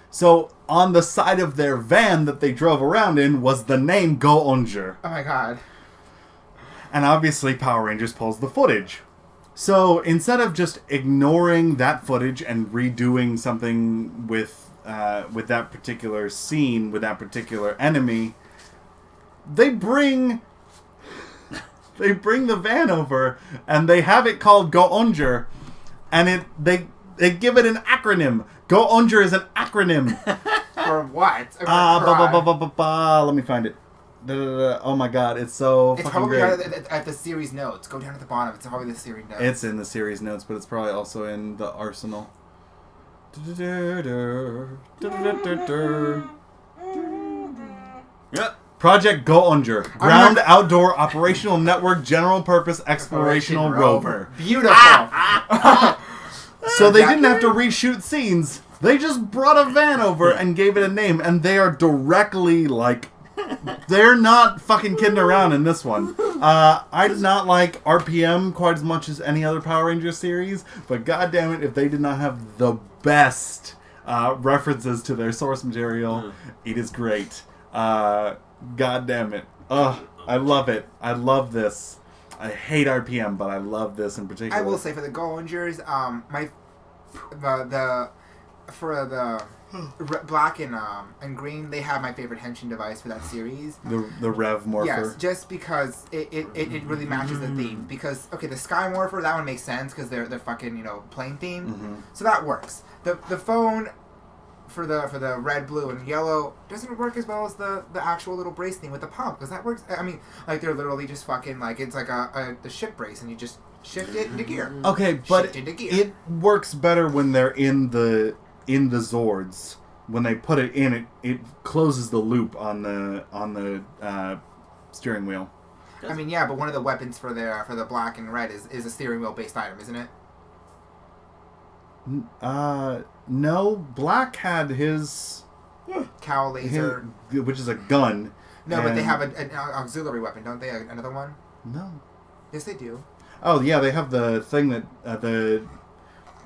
So on the side of their van that they drove around in was the name Go-Onger. Oh my god. And obviously Power Rangers pulls the footage. So instead of just ignoring that footage and redoing something with that particular scene, with that particular enemy, they bring the van over and they have it called Go-Onger, and they give it an acronym. Go-Onger is an acronym. For what? Let me find it. Oh my god, it's so It's fucking probably great. at the series notes. Go down to the bottom. It's probably the series notes. It's in the series notes, but it's probably also in the arsenal. Yep. Project Go-Onger, Ground Outdoor Operational Network General Purpose Explorational Rover. Beautiful. So they didn't have to reshoot scenes. They just brought a van over and gave it a name, and they are directly like... They're not fucking kidding around in this one. I did not like RPM quite as much as any other Power Rangers series, but goddamn it, if they did not have the best references to their source material, it is great. God damn it. Ugh, I love it. I love this. I hate RPM, but I love this in particular. I will say for the Go-Ongers, for the black and green, they have my favorite henshin device for that series. the Rev Morpher. Yes, just because it really matches the theme. Because okay, the Sky Morpher, that one makes sense because they're fucking plane themed, so that works. The phone for the red, blue, and yellow doesn't work as well as the actual little brace thing with the pump, because that works. I mean, like they're literally just fucking like it's like the ship brace, and you just shift it into gear. Okay, but Shift into gear. it works better when they're in the Zords. When they put it in, it closes the loop on the steering wheel. I mean, yeah, but one of the weapons for the black and red is a steering wheel based item, isn't it? No, Black had his Cow laser. which is a gun. No, but they and- have an auxiliary weapon, don't they? Another one? No. Yes, they do. Oh yeah, they have the thing that it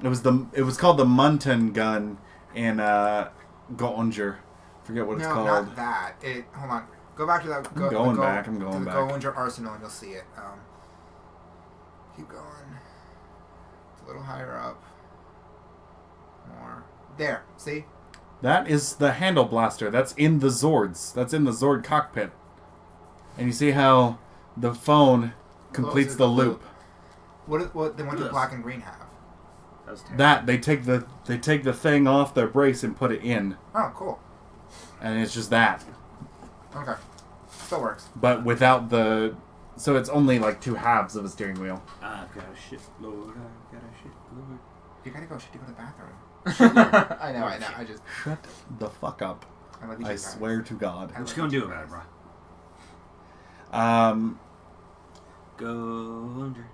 was called the Munton gun in Go-Onger. Forget what it's No, called. not that. Hold on. Go back to that. I'm going back. To the Go-Onger arsenal, and you'll see it. Keep going. It's a little higher up. More. There. See? That is the handle blaster. That's in the Zords. That's in the Zord cockpit. And you see how the phone completes Closes the the loop. What do Yes. black and green have? That was terrible. That they take the thing off their brace and put it in, Oh, cool. and it's just that, Okay. Still works. but without the. So it's only like two halves of a steering wheel. I've got a shit load. I've got a shit load. You gotta go. Should you go to the bathroom? I know. I just. Shut the fuck up! I love you I guys. swear to God. I What love you gonna do about it, bro? Go under.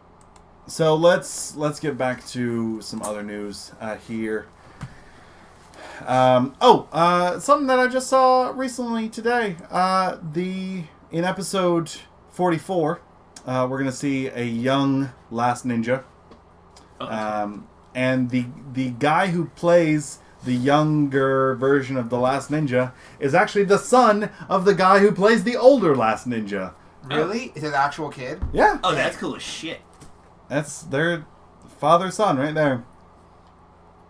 So let's get back to some other news here. Something that I just saw recently today. In episode 44, we're gonna see a young Last Ninja, and the guy who plays the younger version of the Last Ninja is actually the son of the guy who plays the older Last Ninja. Really? Is it an actual kid? Yeah, Oh, that's cool as shit. that's their father-son right there.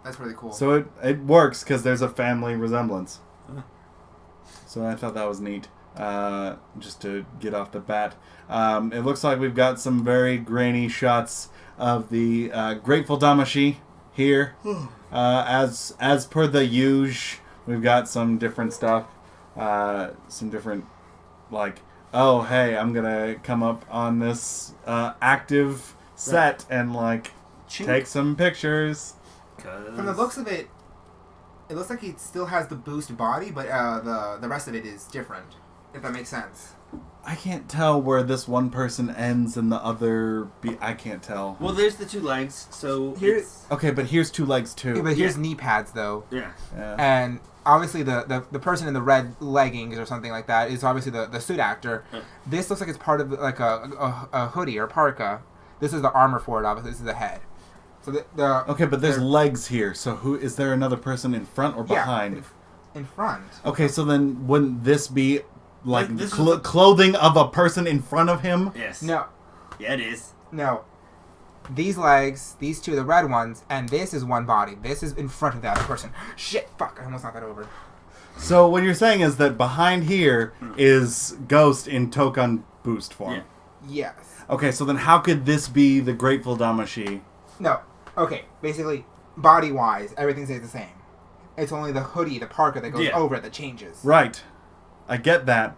That's really cool. So it works because there's a family resemblance. So I thought that was neat. Just to get off the bat, it looks like we've got some very grainy shots of the Grateful Damashi here. As per the usual, we've got some different stuff. some different, like, oh, hey, I'm gonna come up on this active set and, like, take some pictures. From the looks of it, it looks like he still has the boost body, but the rest of it is different. If that makes sense. I can't tell where this one person ends and the other I can't tell. Well, there's the 2 legs, so Here's Okay, but here's 2 legs too. but here's knee pads though, yeah. Yeah. and obviously the person in the red leggings or something like that is obviously the suit actor. Yeah. This looks like it's part of like a hoodie or parka. This is the armor for it. Obviously, this is the head. So the Okay, but there's they're- legs here. So who is there another person in front or behind? in front. Okay, so then wouldn't this be like This is clothing of a person in front of him? Yes. No, Yeah, it is. no. These legs, these two, the red ones, and this is one body. This is in front of the other person. Shit, fuck! I almost knocked that over. So what you're saying is that behind here is Ghost in Token boost form. Yeah. Yes. Okay, so then how could this be the Grateful Damashi? No. Okay. Basically, body-wise, everything stays the same. It's only the hoodie, the parka that goes Yeah. over it that changes. Right. I get that.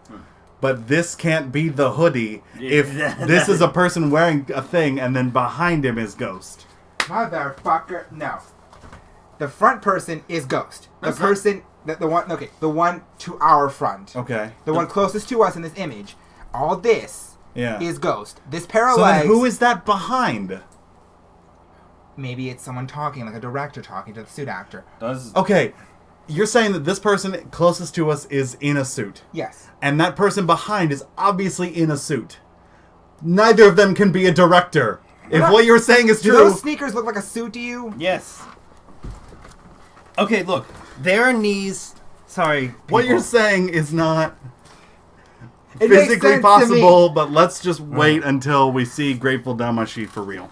But this can't be the hoodie if Yeah. this is a person wearing a thing and then behind him is Ghost. Motherfucker, no. The front person is Ghost. The That's not- person, the one, okay, the one to our front. Okay. The one closest to us in this image. All this Yeah. is Ghost. This pair of So legs, then who is that behind? maybe it's someone talking, like a director talking to the suit actor. Does Okay. You're saying that this person closest to us is in a suit. Yes. And that person behind is obviously in a suit. Neither of them can be a director. If what you're saying is Do true. those sneakers look like a suit to you? Yes. Okay, look. Their knees. Sorry. What people. you're saying is not It makes physically sense to possible, but let's just wait until we see Grateful Damashi for real.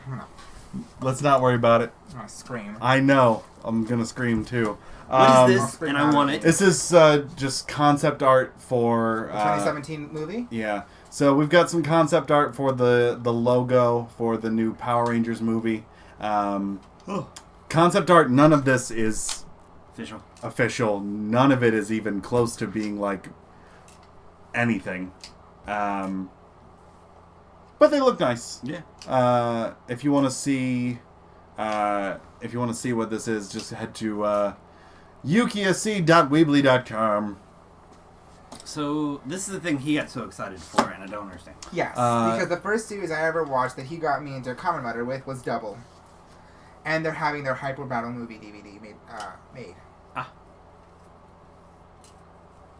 Let's not worry about it. I'm gonna scream. I know. I'm gonna scream too. What is this? I'll And I want it. This is just concept art for... The 2017 movie? Yeah. So we've got some concept art for the logo for the new Power Rangers movie. Concept art, none of this is Official. official. None of it is even close to being like anything. But they look nice. Yeah. If you want to see what this is, just head to yukiac.weebly.com. So this is the thing he got so excited for, and I don't understand. Yes, Uh, because the first series I ever watched that he got me into Kamen Rider with was Double. And they're having their Hyper Battle movie DVD made.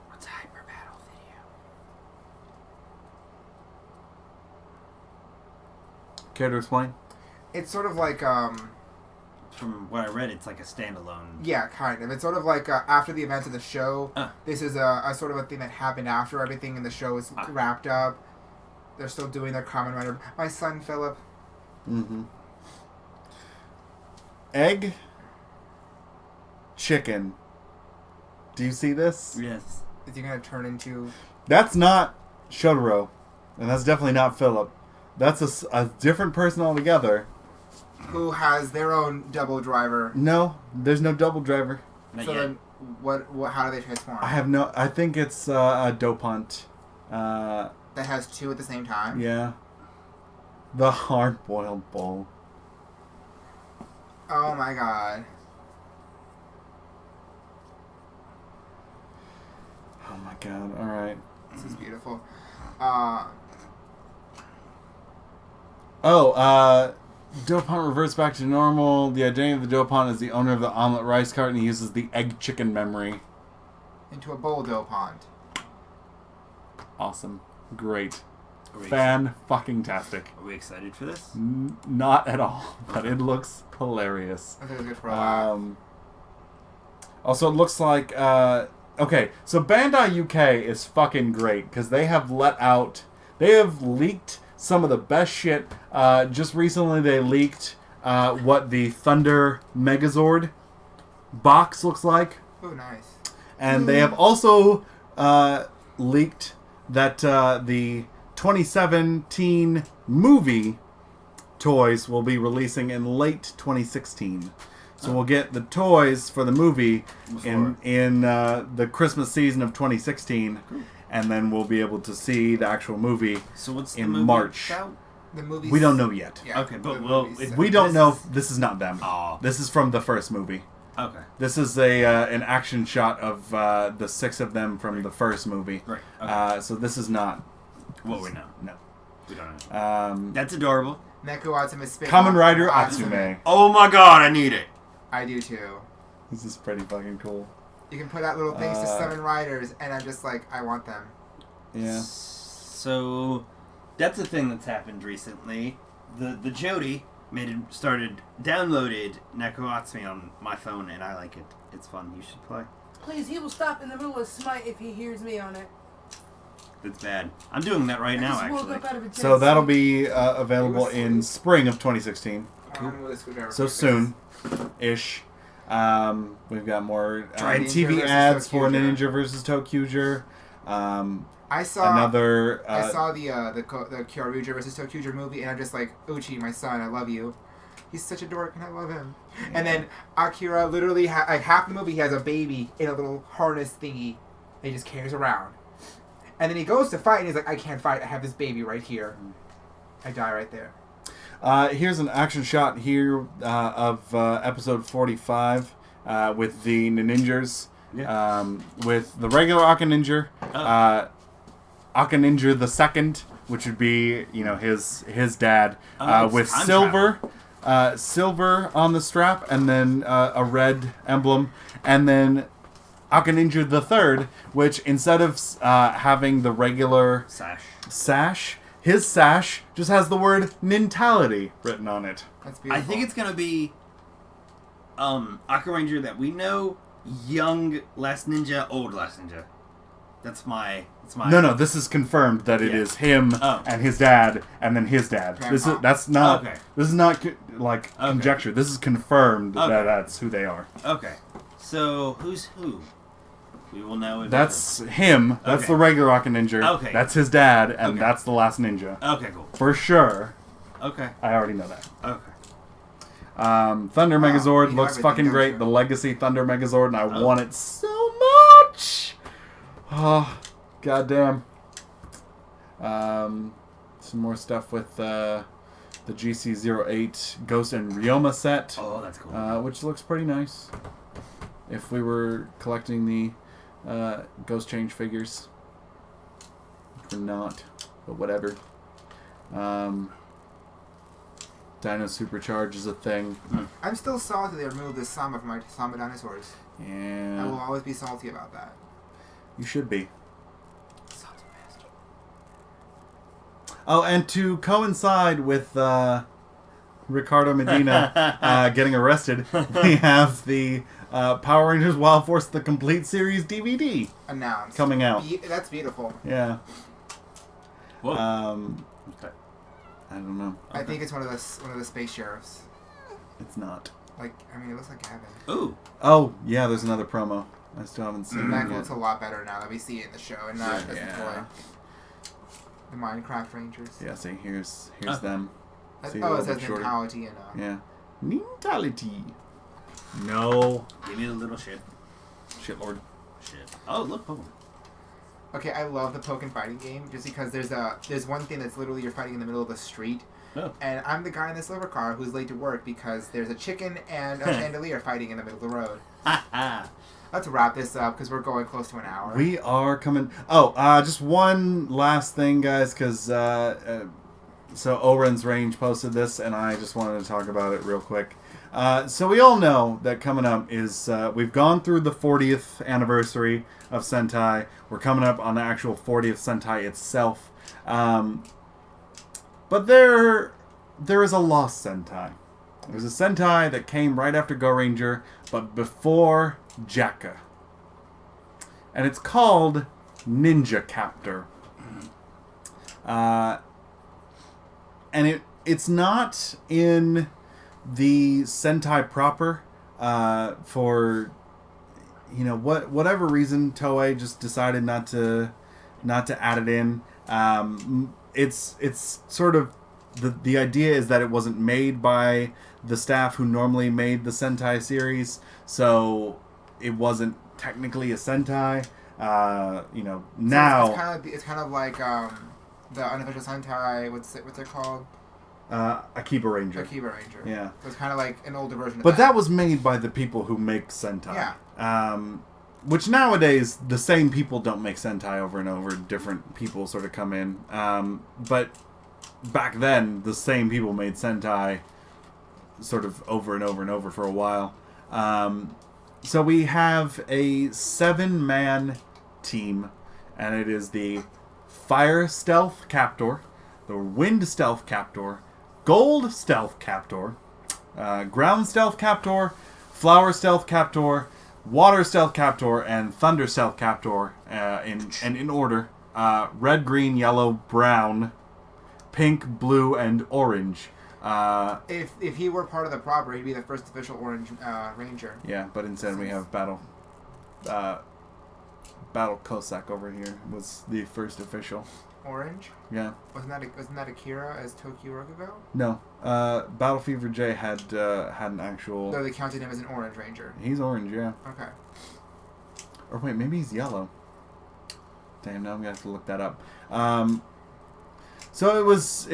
What's a hyper battle video? Care to explain? It's sort of like, From what I read, it's like a standalone. yeah, kind of. It's sort of like after the events of the show. Ah. This is a sort of a thing that happened after everything in the show is wrapped up. They're still doing their Kamen Rider. My son, Philip. Mm-hmm. Egg, chicken. Do you see this? Yes. Is he going to turn into... That's not Shotaro, and that's definitely not Philip. That's a different person altogether. Who has their own double driver. No, there's no double driver. Not So yet. then, what? How do they transform? I think it's a Dopant. That has two at the same time? Yeah. The hard-boiled bull. Oh my god. Oh my god, alright. This is beautiful. Dopant reverts back to normal. The identity of the Dopant is the owner of the omelet rice cart, and he uses the egg chicken memory. Into a Boldo pond. Awesome. Great. Are we, Fan-fucking-tastic. are we excited for this? Not at all, but it looks hilarious. I think it was good for a while. Also, it looks like... okay, so Bandai UK is fucking great, because they have let out... They have leaked some of the best shit. Just recently, they leaked what the Thunder Megazord box looks like. Oh, nice. And they have also leaked that the 2017 movie toys will be releasing in late 2016. So we'll get the toys for the movie Before. in the Christmas season of 2016, and then we'll be able to see the actual movie. So what's the In movie March. about? The movie. We don't know yet. Yeah, Okay, but the well, movie's if set. We don't This know. is- This is not them. Aw. This is from the first movie. Okay. This is an action shot of the 6 of them from the first movie. Right. Okay. So this is not. What we know. No. We don't know. That's That's adorable. Neku Atsume spin. Kamen Rider Atsume. Oh my god, I need it. I do too. This is pretty fucking cool. You can put out little things to Uh, summon riders, and I'm just like, I want them. Yeah. So that's a thing that's happened recently. The Jody downloaded Nekoatsume on my phone, and I like it. It's fun. You should play. Please, he will stop in the middle of Smite if he hears me on it. It's bad. I'm doing that right I now, just woke actually. up out of a So that'll sleep. be available in spring of 2016. So soon-ish. We've got more Ninja TV versus ads for Tokyuger. Ninja vs. Tokyuger. I saw Another. I saw the Kyoryuger versus Tokyuger movie, and I'm just like, Uchi, my son, I love you. He's such a dork, and I love him. And then Akira, literally, like half the movie, he has a baby in a little harness thingy. And he just carries around. And then he goes to fight, and he's like, I can't fight. I have this baby right here. I die right there. Here's an action shot here of episode 45 with the Ninjas. Yeah. With the regular Aka Ninja, Aka Ninja the second, which would be his dad, it's with time silver on the strap, and then a red emblem, and then Aka Ninja the third, which instead of having the regular sash, his sash just has the word Nintality written on it. That's beautiful. I think it's gonna be Aka Ranger that we know, young Last Ninja, old Last Ninja. That's my. No, this is confirmed that it Yeah. is him Oh. and his dad, and then his dad. Grandpa. That's not. Okay. This is not conjecture. This is confirmed Okay. that that's who they are. Okay. So who's who? We will know. That's him. That's Okay. the regular Aka Ninja. Okay. That's his dad, and Okay. that's the last ninja Okay, cool. for sure. Okay. I already know that. Okay. Thunder Wow, Megazord you looks have everything, fucking don't great. you? The Legacy Thunder Megazord, and I Oh. want it so much. Oh, goddamn. Some more stuff with the GC08 Ghost and Ryoma set, Oh, that's cool. which looks pretty nice. If we were collecting the Ghost Change figures, we're not, but whatever. Dino Supercharge is a thing. I'm still salty they removed the Sama from my Sama dinosaurs. I will Yeah, always be salty about that. you should be. Oh, and to coincide with Ricardo Medina getting arrested, we have the Power Rangers Wild Force The Complete Series DVD Announced. coming out. That's beautiful. Yeah. Whoa. I don't know. I think it's one of the space sheriffs. It's not. Like, I mean, it looks like Gavin. Ooh. Oh, yeah, there's another promo. I still haven't seen That it looks a yet. lot better now that we see it in the show and not as a Yeah. toy. The Minecraft Rangers. Yeah, see, here's Oh. them. That- See, a oh, little it says bit shorter. mentality and Yeah. Mentality. No. Give me the little shit. Shitlord. Shit. Oh, look, Pokemon. Okay, I love the Pokken fighting game just because there's one thing that's literally you're fighting in the middle of the street. Oh. And I'm the guy in the silver car who's late to work because there's a chicken and a chandelier fighting in the middle of the road. Ha ha. Let's wrap this up because we're going close to an hour. We are coming. Oh, just one last thing, guys, because so Oren's Range posted this, and I just wanted to talk about it real quick. So we all know that coming up is we've gone through the 40th anniversary of Sentai. We're coming up on the actual 40th Sentai itself, but there is a lost Sentai. There's a Sentai that came right after Go Ranger, but before Jacka. And it's called Ninja Captor. And it's not in the Sentai proper for whatever reason. Toei just decided not to add it in. It's sort of the idea is that it wasn't made by the staff who normally made the Sentai series, so it wasn't technically a Sentai. Now it's kind of like the unofficial Sentai. What's it called? Akiba Ranger. Akiba Ranger. Yeah. So it's kind of like an older version. But of that was made by the people who make Sentai. Yeah. Which nowadays the same people don't make Sentai over and over. Different people sort of come in. But back then, the same people made Sentai sort of over and over and over for a while. So we have a 7-man team, and it is the Fire Stealth Captor, the Wind Stealth Captor, Gold Stealth Captor, Ground Stealth Captor, Flower Stealth Captor, Water Stealth Captor, and Thunder Stealth Captor, in order. Red, green, yellow, brown, pink, blue, and orange. If he were part of the proper, he'd be the first official Orange Ranger. Yeah, but instead we have Battle Cossack over here was the first official. Orange? Yeah. Wasn't that Akira as Tokyo Rokugo? No. Battle Fever J had an actual. No, they counted him as an Orange Ranger. He's orange, yeah. Okay. Or wait, maybe he's yellow. Damn, now I'm gonna have to look that up. So it was.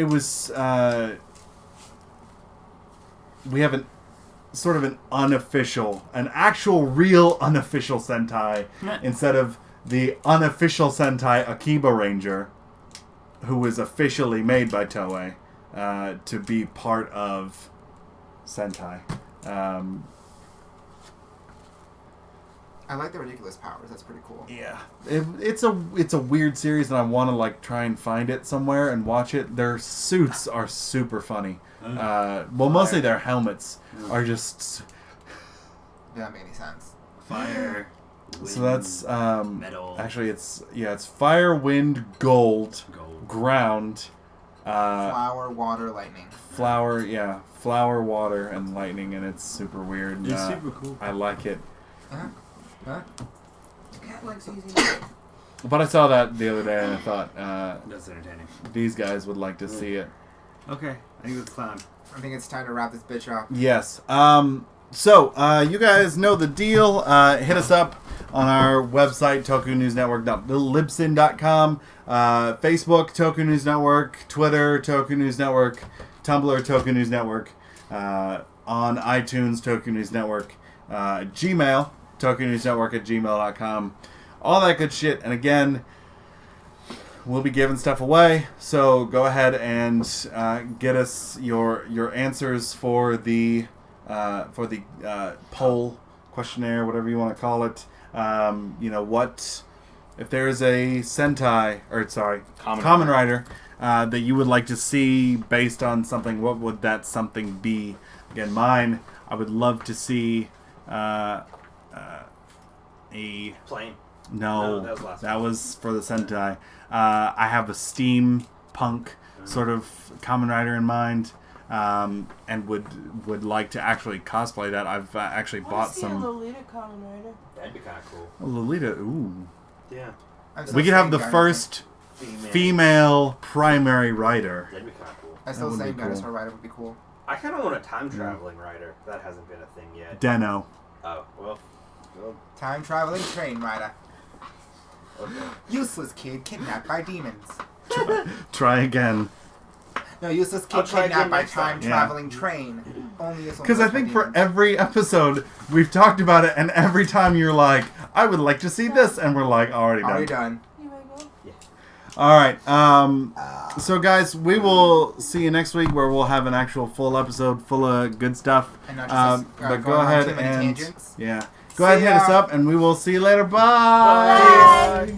We have an sort of an actual real unofficial Sentai instead of the unofficial Sentai Akiba Ranger, who was officially made by Toei to be part of Sentai. I like the ridiculous powers. That's pretty cool. Yeah, it's a weird series, and I want to try and find it somewhere and watch it. Their suits are super funny. Mostly their helmets are just. Doesn't make any sense. Fire. Wind, So that's metal. actually it's fire, wind, gold, ground, Flower, water, lightning. flower, water, and lightning, and it's super weird. It's super cool. I like it. Huh? Cat likes easy. But I saw that the other day, and I thought That's entertaining. these guys would like to see it. Okay, I think it's clown. I think it's time to wrap this bitch up. Yes. So, you guys know the deal. Hit us up on our website, tokunewsnetwork.libsyn.com, Facebook, Toku News Network, Twitter, Toku News Network, Tumblr, Toku News Network, on iTunes, Toku News Network, Gmail, tokunewsnetwork@gmail.com, all that good shit. And again, we'll be giving stuff away, so go ahead and get us your answers for the poll questionnaire, whatever you want to call it. What if there's a Sentai Kamen Rider that you would like to see based on something? What would that something be? Again, mine. I would love to see a Plane. No, that was last that was for the Sentai. I have a steampunk sort of Kamen Rider in mind, and would like to actually cosplay that. I've actually bought some. Lolita Kamen Rider. That'd be kind of cool. Lolita, ooh. Yeah. We could have the first female primary rider. That'd be kind of cool. I still That would say be cool. Dinosaur Rider would be cool. I kind of want a time traveling rider. That hasn't been a thing yet. Deno. Oh well. Time traveling train rider. Okay. Useless kid kidnapped by demons. Try again. No, useless I'll kid try kidnapped again by next time. time traveling train. Only this one Because I works by think for demons. every episode we've talked about it, and every time you're like, "I would like to see this," and we're like, "Already done." Already done. You may go. All right. So guys, we will see you next week, where we'll have an actual full episode full of good stuff. And not just But go going on ahead too many and tangents. go ahead and hit us ya. up, and we will see you later. Bye. Bye.